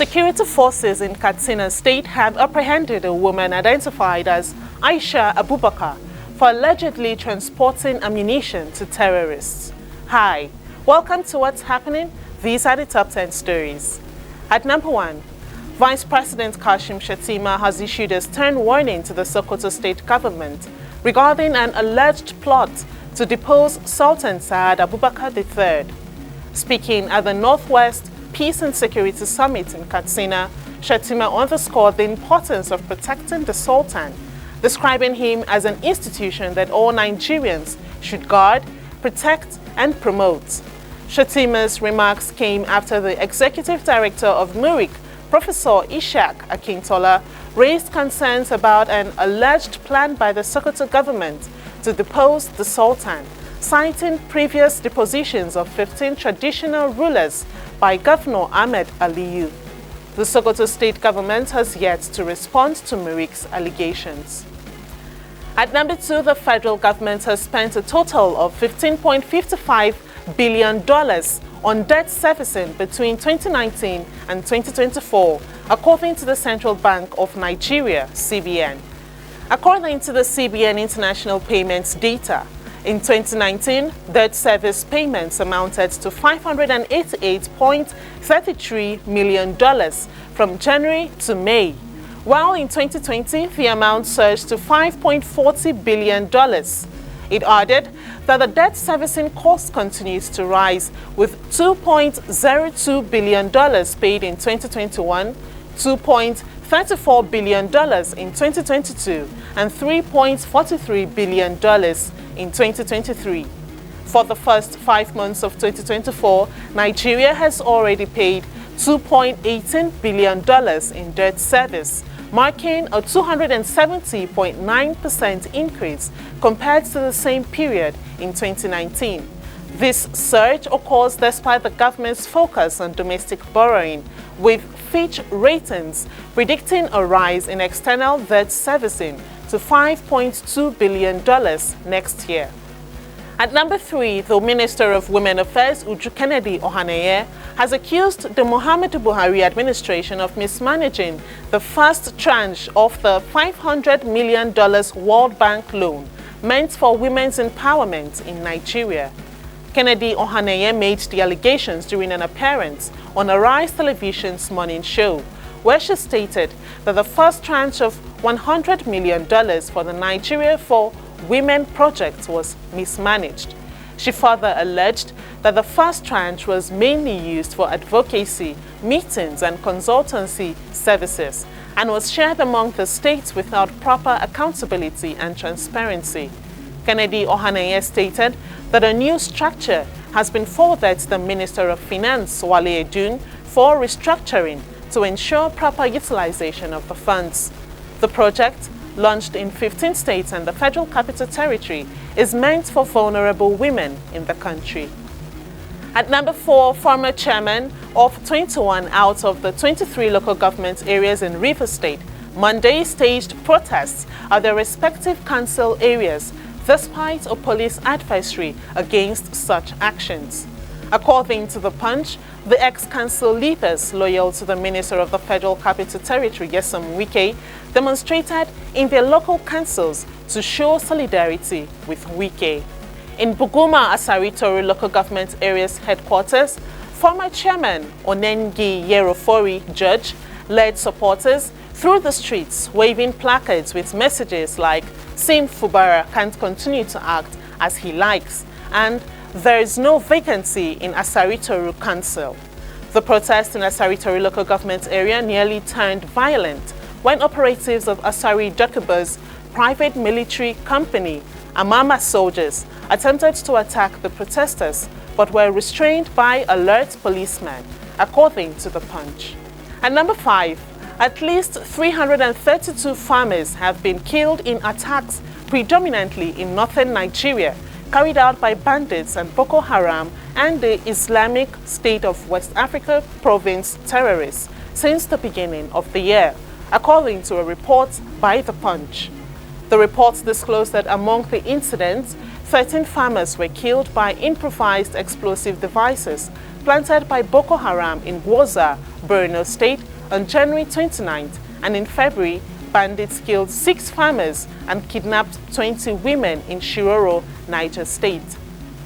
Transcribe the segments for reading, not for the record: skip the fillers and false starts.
Security forces in Katsina state have apprehended a woman identified as Aisha Abubakar for allegedly transporting ammunition to terrorists. Hi, welcome to What's Happening. These are the top 10 stories. At number 1, Vice President Shettima has issued a stern warning to the Sokoto state government regarding an alleged plot to depose Sultan Abubakar III. Speaking at the Northwest Peace and Security Summit in Katsina, Shettima underscored the importance of protecting the Sultan, describing him as an institution that all Nigerians should guard, protect, and promote. Shettima's remarks came after the Executive Director of MURIC, Professor Ishaq Akintola, raised concerns about an alleged plan by the Sokoto government to depose the Sultan, citing previous depositions of 15 traditional rulers by Governor Ahmed Aliyu. The Sokoto state government has yet to respond to MURIC's allegations. At number 2, the federal government has spent a total of $15.55 billion on debt servicing between 2019 and 2024, according to the Central Bank of Nigeria, CBN. According to the CBN International Payments data, in 2019, debt service payments amounted to $588.33 million from January to May, while in 2020, the amount surged to $5.40 billion. It added that the debt servicing cost continues to rise, with $2.02 billion paid in 2021, $2.34 billion in 2022, and $3.43 billion in 2023. For the first 5 months of 2024, Nigeria has already paid $2.18 billion in debt service, marking a 270.9% increase compared to the same period in 2019. This surge occurs despite the government's focus on domestic borrowing, with Fitch Ratings predicting a rise in external debt servicing to $5.2 billion next year. At number 3, the Minister of Women Affairs, Uju Kennedy Ohaneye, has accused the Muhammadu Buhari administration of mismanaging the first tranche of the $500 million World Bank loan meant for women's empowerment in Nigeria. Kennedy Ohaneye made the allegations during an appearance on Arise Television's morning show, where she stated that the first tranche of $100 million for the Nigeria for Women project was mismanaged. She further alleged that the first tranche was mainly used for advocacy, meetings, and consultancy services, and was shared among the states without proper accountability and transparency. Kennedy Ohaneye stated that a new structure has been forwarded to the Minister of Finance, Wale Edun, for restructuring to ensure proper utilization of the funds. The project, launched in 15 states and the Federal Capital Territory, is meant for vulnerable women in the country. At number 4, former chairman of 21 out of the 23 local government areas in Rivers State Monday staged protests at their respective council areas, despite a police advisory against such actions. According to The Punch, the ex-council leaders loyal to the Minister of the Federal Capital Territory, Nyesom Wike, demonstrated in their local councils to show solidarity with Wike. In Buguma Asari Toru local government area's headquarters, former chairman Onengi Yerofori Judge led supporters through the streets waving placards with messages like "Sim Fubara can't continue to act as he likes" and "There is no vacancy in Asari Toru Council." The protest in Asari Toru local government area nearly turned violent when operatives of Asari Dokuba's private military company, Amama soldiers, attempted to attack the protesters but were restrained by alert policemen, according to The Punch. At number 5, at least 332 farmers have been killed in attacks predominantly in northern Nigeria, carried out by bandits and Boko Haram and the Islamic State of West Africa province terrorists since the beginning of the year, according to a report by The Punch. The report disclosed that among the incidents, 13 farmers were killed by improvised explosive devices planted by Boko Haram in Gwoza, Borno State on January 29th, and in February, bandits killed 6 farmers and kidnapped 20 women in Shiroro, Niger State.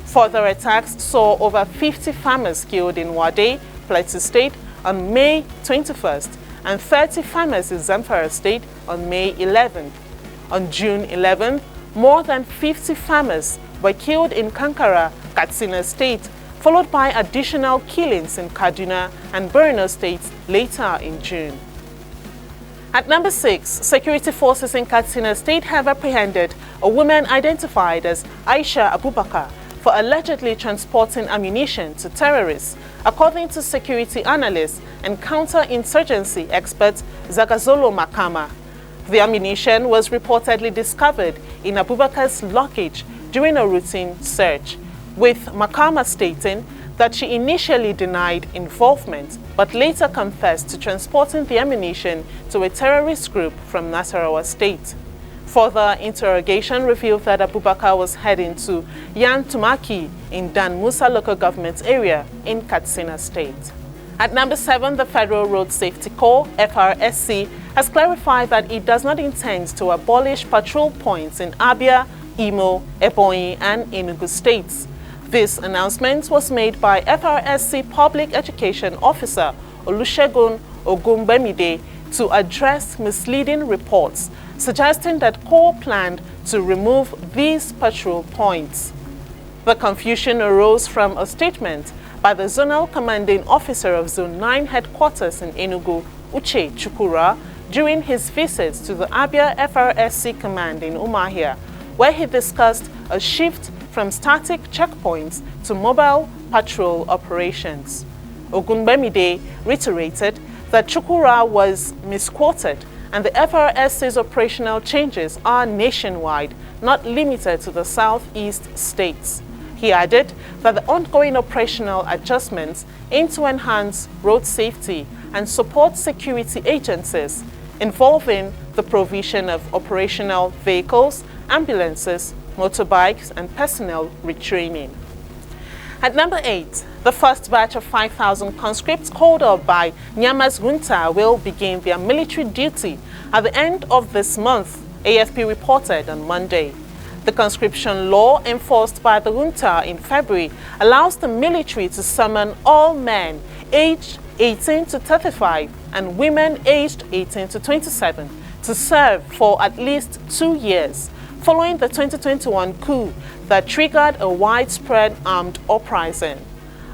Further attacks saw over 50 farmers killed in Wade, Plateau State on May 21st, and 30 farmers in Zamfara State on May 11th. On June 11th, more than 50 farmers were killed in Kankara, Katsina State, followed by additional killings in Kaduna and Borno states later in June. At number 6, security forces in Katsina State have apprehended a woman identified as Aisha Abubakar for allegedly transporting ammunition to terrorists, according to security analyst and counter-insurgency expert Zagazolo Makama. The ammunition was reportedly discovered in Abubakar's luggage during a routine search, with Makama stating that she initially denied involvement but later confessed to transporting the ammunition to a terrorist group from Nasarawa State. Further interrogation revealed that Abubakar was heading to Yan Tumaki in Dan Musa local government area in Katsina State. At number 7, the Federal Road Safety Corps, FRSC, has clarified that it does not intend to abolish patrol points in Abia, Imo, Ebonyi, and Enugu states. This announcement was made by FRSC Public Education Officer Olusegun Ogunbemide to address misleading reports suggesting that Corps planned to remove these patrol points. The confusion arose from a statement by the Zonal Commanding Officer of Zone 9 headquarters in Enugu, Uche Chukura, during his visits to the Abia FRSC command in Umuahia, where he discussed a shift from static checkpoints to mobile patrol operations. Ogunbemide reiterated that Chukura was misquoted and the FRSC's operational changes are nationwide, not limited to the southeast states. He added that the ongoing operational adjustments aim to enhance road safety and support security agencies involving the provision of operational vehicles, ambulances, motorbikes, and personnel retraining. At number 8, the first batch of 5,000 conscripts called up by Myanmar's junta will begin their military duty at the end of this month, AFP reported on Monday. The conscription law enforced by the junta in February allows the military to summon all men aged 18 to 35 and women aged 18 to 27 to serve for at least 2 years, following the 2021 coup that triggered a widespread armed uprising.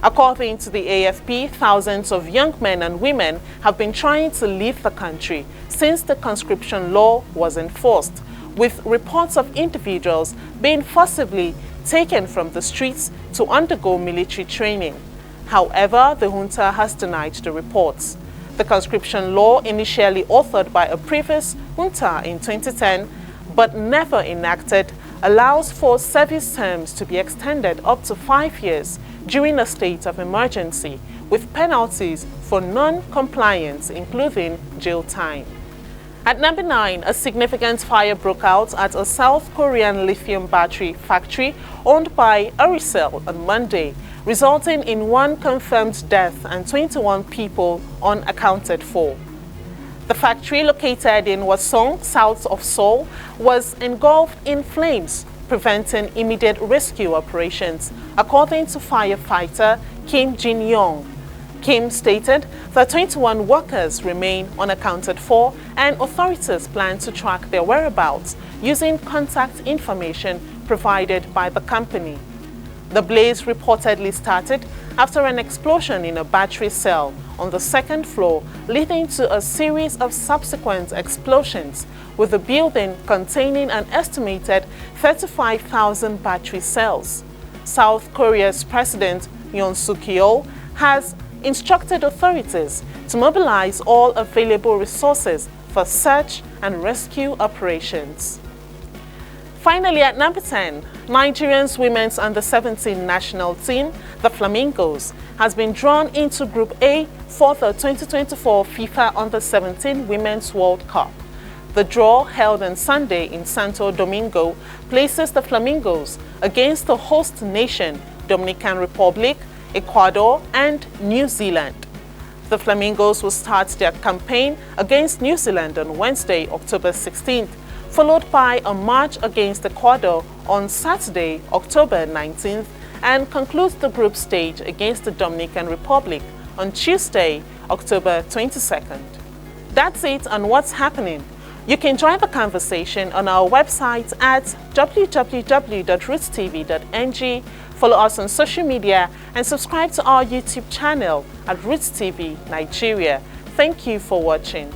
According to the AFP, thousands of young men and women have been trying to leave the country since the conscription law was enforced, with reports of individuals being forcibly taken from the streets to undergo military training. However, the junta has denied the reports. The conscription law, initially authored by a previous junta in 2010, but never enacted, allows for service terms to be extended up to 5 years during a state of emergency, with penalties for non-compliance, including jail time. At number 9, a significant fire broke out at a South Korean lithium battery factory owned by Aricel on Monday, resulting in 1 confirmed death and 21 people unaccounted for. The factory, located in Hwasong, south of Seoul, was engulfed in flames, preventing immediate rescue operations, according to firefighter Kim Jin-young. Kim stated that 21 workers remain unaccounted for and authorities plan to track their whereabouts using contact information provided by the company. The blaze reportedly started after an explosion in a battery cell on the 2nd floor, leading to a series of subsequent explosions, with the building containing an estimated 35,000 battery cells. South Korea's President Yoon Suk-yeol has instructed authorities to mobilize all available resources for search and rescue operations. Finally, at number 10, Nigeria's women's under-17 national team, the Flamingos, has been drawn into Group A for the 2024 FIFA Under-17 Women's World Cup. The draw, held on Sunday in Santo Domingo, places the Flamingos against the host nation, Dominican Republic, Ecuador, and New Zealand. The Flamingos will start their campaign against New Zealand on Wednesday, October 16th, followed by a march against Ecuador on Saturday, October 19th, and conclude the group stage against the Dominican Republic on Tuesday, October 22nd. That's it on what's happening. You can join the conversation on our website at www.rootstv.ng, follow us on social media, and subscribe to our YouTube channel at Roots TV Nigeria. Thank you for watching.